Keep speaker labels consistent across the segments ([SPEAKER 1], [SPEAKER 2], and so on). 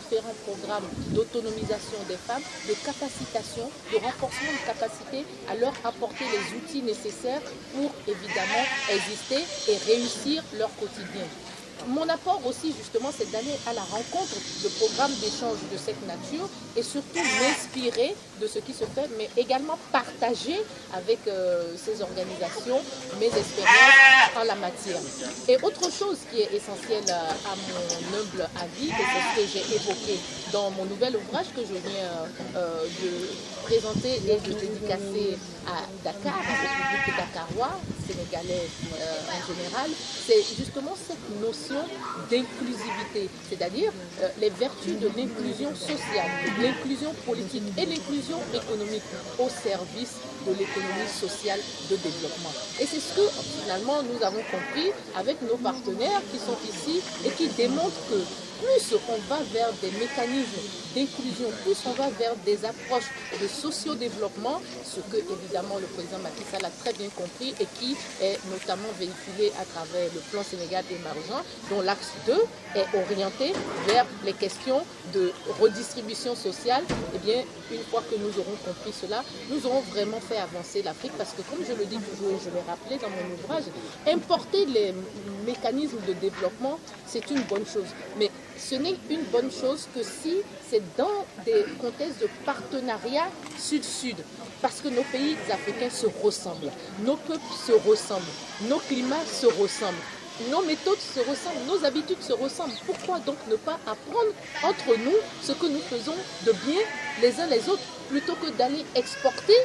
[SPEAKER 1] différents programmes d'autonomisation des femmes, de capacitation, de renforcement de capacité à leur apporter les outils nécessaires pour évidemment exister et réussir leur quotidien. Mon apport aussi, justement, c'est d'aller à la rencontre de programmes d'échange de cette nature et surtout m'inspirer de ce qui se fait, mais également partager avec ces organisations mes expériences en la matière. Et autre chose qui est essentielle à mon humble avis, et c'est ce que j'ai évoqué dans mon nouvel ouvrage que je viens de présenter et de dédicacer à Dakar, au public dakarois, sénégalais en général, c'est justement cette notion d'inclusivité, c'est-à-dire les vertus de l'inclusion sociale, l'inclusion politique et l'inclusion économique au service de l'économie sociale de développement. Et c'est ce que finalement nous avons compris avec nos partenaires qui sont ici et qui démontrent que plus on va vers des mécanismes d'inclusion, plus on va vers des approches de socio-développement, ce que évidemment le président Macky Sall a très bien compris et qui est notamment véhiculé à travers le plan Sénégal émergent, dont l'axe 2 est orienté vers les questions de redistribution sociale. Eh bien, une fois que nous aurons compris cela, nous aurons vraiment fait avancer l'Afrique parce que, comme je le dis toujours, je l'ai rappelé dans mon ouvrage, importer les mécanismes de développement, c'est une bonne chose. Mais ce n'est une bonne chose que si c'est dans des contextes de partenariat sud-sud, parce que nos pays africains se ressemblent, nos peuples se ressemblent, nos climats se ressemblent, nos méthodes se ressemblent, nos habitudes se ressemblent. Pourquoi donc ne pas apprendre entre nous ce que nous faisons de bien les uns les autres, plutôt que d'aller exporter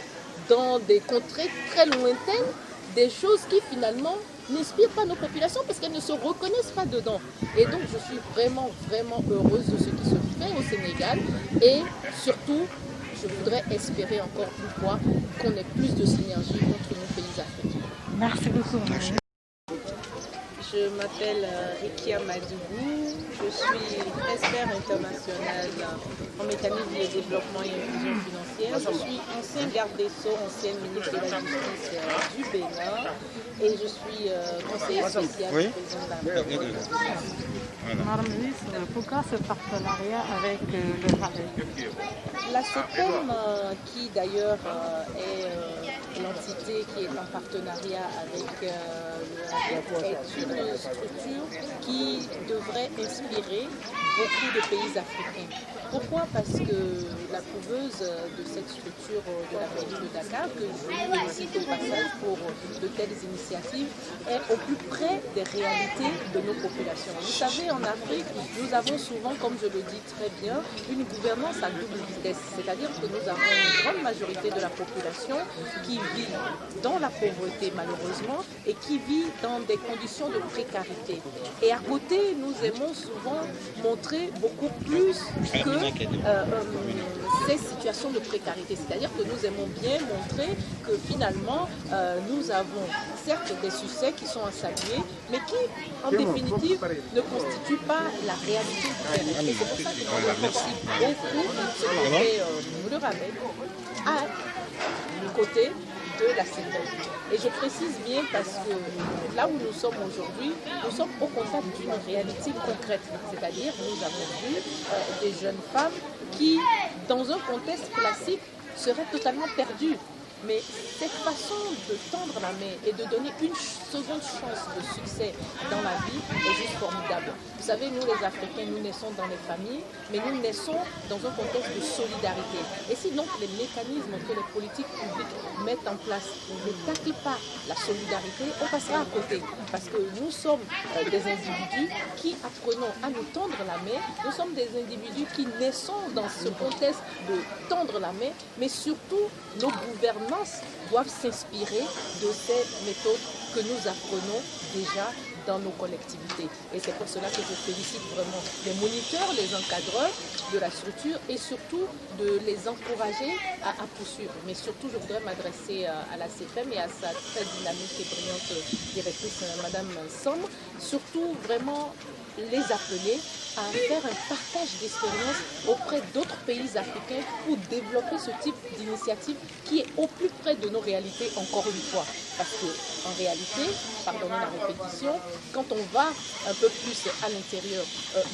[SPEAKER 1] dans des contrées très lointaines des choses qui finalement n'inspirent pas nos populations parce qu'elles ne se reconnaissent pas dedans. Et donc je suis vraiment, vraiment heureuse de ce qui se fait au Sénégal et surtout, je voudrais espérer encore une fois qu'on ait plus de synergie entre nos pays africains.
[SPEAKER 2] Merci beaucoup.
[SPEAKER 1] Je m'appelle Rikia Madougou, je suis expert international en mécanisme de développement et inclusion financière. Je suis ancien garde des Sceaux, ancienne ministre de la Justice du Bénin et je suis conseiller spécial du président de la République.
[SPEAKER 2] Madame la ministre, pourquoi ce partenariat avec le RADEC?
[SPEAKER 1] La CEPEM, qui d'ailleurs est l'entité qui est en partenariat avec le RADEC, est une structure qui devrait inspirer beaucoup de pays africains. Pourquoi? Parce que la couveuse de cette structure de la mairie de Dakar, que je félicite au passage pour de telles initiatives, est au plus près des réalités de nos populations. Vous savez, en Afrique, nous avons souvent, comme je le dis très bien, une gouvernance à double vitesse. C'est-à-dire que nous avons une grande majorité de la population qui vit dans la pauvreté, malheureusement, et qui vit dans des conditions de précarité. Et à côté, nous aimons souvent montrer beaucoup plus que ces situations de précarité. C'est-à-dire que nous aimons bien montrer que finalement, nous avons certes des succès qui sont à saluer, mais qui, en définitive, ne constituent pas la réalité du terrain. Et c'est pour ça que nous remercie beaucoup ce que fait le RADEC à côté de la CEPEM. Et je précise bien parce que là où nous sommes aujourd'hui, nous sommes au contact d'une réalité concrète. C'est-à-dire, nous avons vu des jeunes femmes qui, dans un contexte classique, seraient totalement perdues. Mais cette façon de tendre la main et de donner une seconde chance de succès dans la vie est juste formidable. Vous savez, nous les Africains, nous naissons dans les familles, mais nous naissons dans un contexte de solidarité. Et si donc les mécanismes que les politiques publiques mettent en place ne taclent pas la solidarité, on passera à côté. Parce que nous sommes des individus qui apprenons à nous tendre la main, nous sommes des individus qui naissons dans ce contexte de tendre la main, mais surtout nos gouvernants doivent s'inspirer de ces méthodes que nous apprenons déjà dans nos collectivités. Et c'est pour cela que je félicite vraiment les moniteurs, les encadreurs de la structure et surtout de les encourager à poursuivre. Mais surtout, je voudrais m'adresser à la CEPEM et à sa très dynamique et brillante directrice, Madame Sam, surtout vraiment les appeler à faire un partage d'expériences auprès d'autres pays africains pour développer ce type d'initiative qui est au plus près de nos réalités, encore une fois. Parce qu'en réalité, pardonnez la répétition, quand on va un peu plus à l'intérieur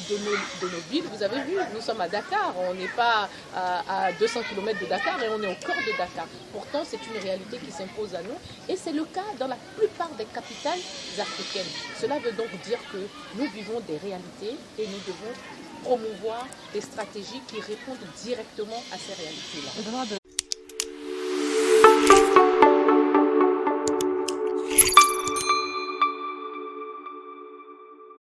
[SPEAKER 1] de nos villes, vous avez vu, nous sommes à Dakar, on n'est pas à 200 km de Dakar et on est au cœur de Dakar. Pourtant, c'est une réalité qui s'impose à nous et c'est le cas dans la plupart des capitales africaines. Cela veut donc dire que nous vivons des réalités et nous devons promouvoir des stratégies qui répondent directement à ces réalités-là.